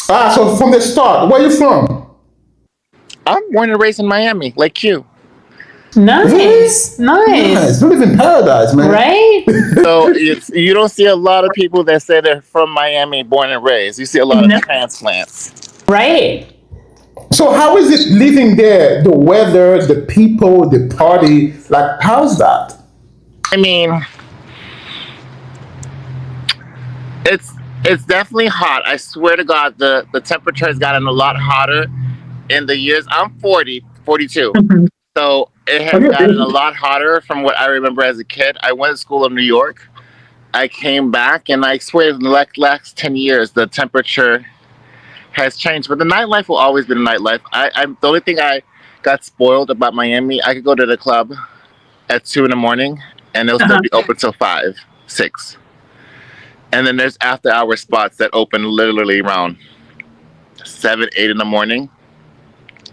So from the start, where you from? I'm born and raised in Miami, like you. Really? Nice, Nice. nice. You live in paradise, man. Right? So you don't see a lot of people that say they're from Miami, born and raised. You see a lot of No, transplants. right. So how is it living there? The weather, the people, the party. Like, how's that? I mean, it's it's definitely hot. I swear to God, the temperature has gotten a lot hotter in the years. I'm 40, 42. Mhm. So it has gotten a lot hotter from what I remember as a kid. I went to school in New York. I came back, and I swear in the last 10 years, the temperature has changed. But the nightlife will always be the nightlife. The only thing I got spoiled about Miami, I could go to the club at 2 in the morning, and it'll still Uh-huh. be open till 5, 6. And then there's after hour spots that open literally around 7, 8 in the morning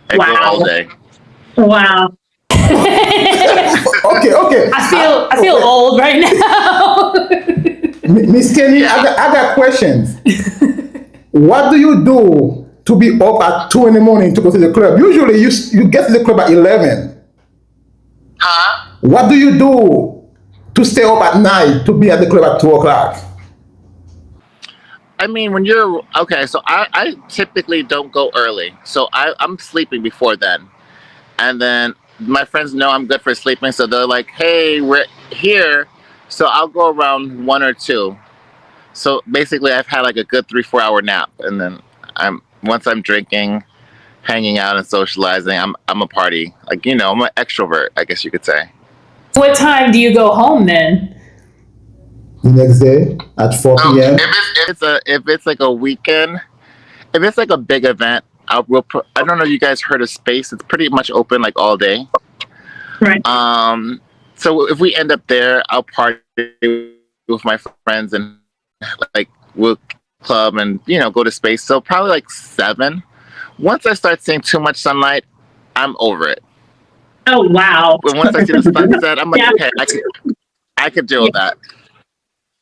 and go all Wow. day. Wow. Okay, okay. I feel old right now. Miss Kenny, Yeah. I got questions. What do you do to be up at 2 in the morning to go to the club? Usually you get to the club at 11. Huh? What do you do to stay up at night to be at the club at 2 o'clock? I mean, when you're okay, so I typically don't go early. So I'm sleeping before then. And then my friends know I'm good for sleeping. So they're like, hey, we're here. So I'll go around 1 or 2. So basically, I've had like a good 3, 4 hour nap. And then once I'm drinking, hanging out, and socializing, I'm a party. Like, I'm an extrovert, I guess you could say. What time do you go home then? The next day at 4 If p.m. it's like a weekend, if it's like a big event, I don't know if you guys heard of Space. It's pretty much open like all day. Right. So if we end up there, I'll party with my friends and like we'll club and go to Space. So probably like 7. Once I start seeing too much sunlight, I'm over it. Oh wow. But once I see the sunset, I'm like, Yeah. okay, I could deal Yeah. with that.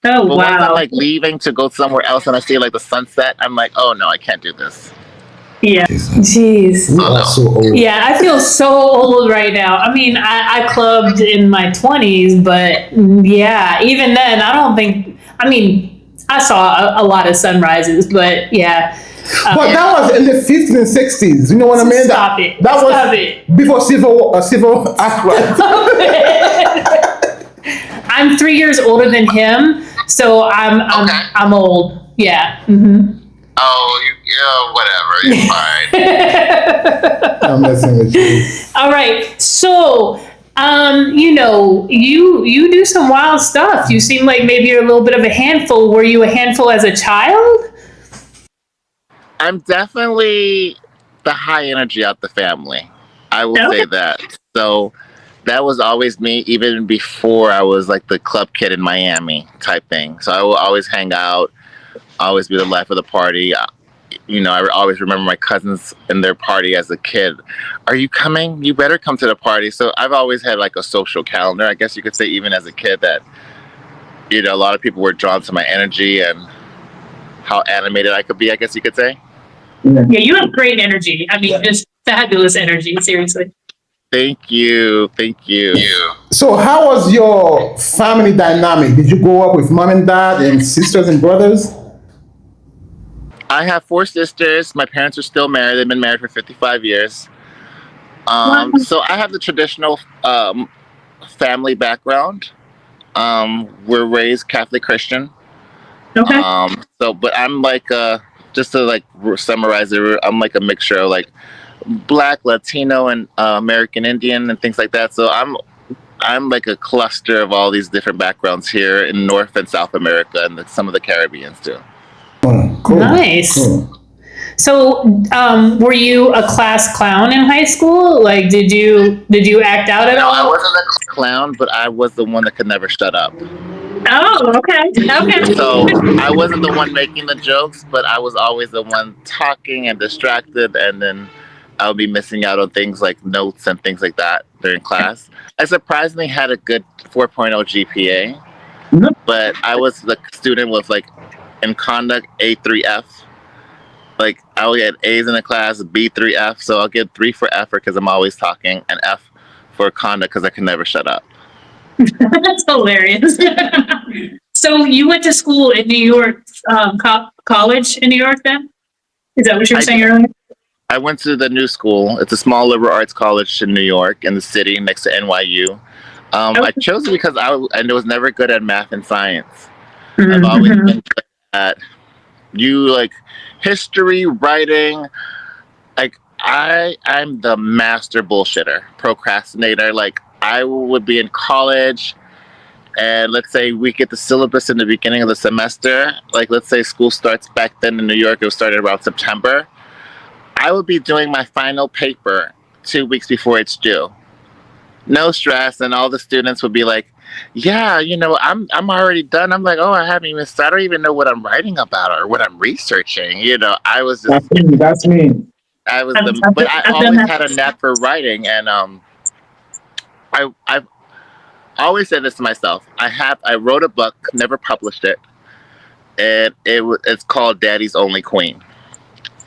Oh But once I'm wow. like leaving to go somewhere else and I see like the sunset, I'm like, oh no, I can't do this. Yeah. Jeez. We Oh are no. so old. Yeah, I feel so old right now. I mean, I clubbed in my 20s, but yeah, even then, I don't think, I mean, I saw a lot of sunrises, but yeah. But that was in the 50s and 60s. You know what I mean? Stop it. That was Stop it. before civil act right. I'm 3 years older than him, so Okay. I'm old. Yeah. Hmm. Oh, whatever. You're fine. I'm messing with you. All right. So, you do some wild stuff. You seem like maybe you're a little bit of a handful. Were you a handful as a child? I'm definitely the high energy out the family. I will Okay. say that. So that was always me, even before I was like the club kid in Miami type thing. So I will always hang out, always be the life of the party. I always remember my cousins in their party as a kid. Are you coming? You better come to the party. So I've always had like a social calendar. I guess you could say even as a kid that, a lot of people were drawn to my energy and how animated I could be, I guess you could say. Yeah, you have great energy. I mean, just fabulous energy. Seriously. Thank you. Thank you. So how was your family dynamic? Did you grow up with mom and dad and sisters and brothers? I have 4 sisters. My parents are still married. They've been married for 55 years. Wow. So I have the traditional family background. We're raised Catholic Christian. Okay. But I'm like, just to like summarize it, I'm like a mixture of like Black, Latino, and American Indian and things like that. So I'm like a cluster of all these different backgrounds here in North and South America and some of the Caribbeans too. Oh, cool. Nice. Cool. So, were you a class clown in high school? Like, did you act out at No, I all? wasn't a clown, but I was the one that could never shut up. Oh, okay. Okay. So I wasn't the one making the jokes, but I was always the one talking and distracted, and then I would be missing out on things like notes and things like that during class. I surprisingly had a good 4.0 GPA, but I was the student with like in conduct A3F, like I'll get A's in the class, B 3 F. So I'll get 3 for effort because I'm always talking, and F for conduct because I can never shut up. That's hilarious. So you went to school in New York, college in New York then? Is that what you were saying earlier? I went to the New School. It's a small liberal arts college in New York, in the city next to NYU. I chose it because I was never good at math and science. I've always been good at history, writing. Like I'm the master bullshitter, procrastinator. Like I would be in college, and let's say we get the syllabus in the beginning of the semester. Like let's say school starts back then in New York. It started around September. I would be doing my final paper 2 weeks before it's due. No stress, and all the students would be like, "Yeah, I'm already done." I'm like, "Oh, I haven't even started. I don't even know what I'm writing about or what I'm researching." I was just That's me. but I always had a knack for writing, and I've always said this to myself. I wrote a book, never published it, and it's called Daddy's Only Queen.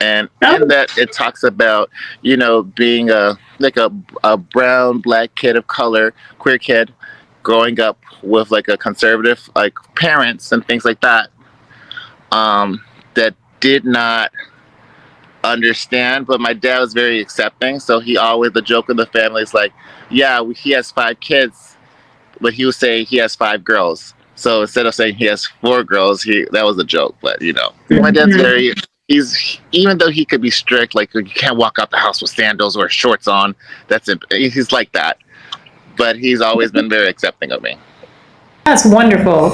And in that, it talks about, being a brown, black kid of color, queer kid, growing up with like a conservative, like parents and things like that, that did not understand. But my dad was very accepting. So the joke in the family is like, yeah, he has 5 kids, but he would say he has 5 girls. So instead of saying he has 4 girls, that was a joke. But, my dad's very... even though he could be strict, like you can't walk out the house with sandals or shorts on. He's like that, but he's always been very accepting of me. That's wonderful.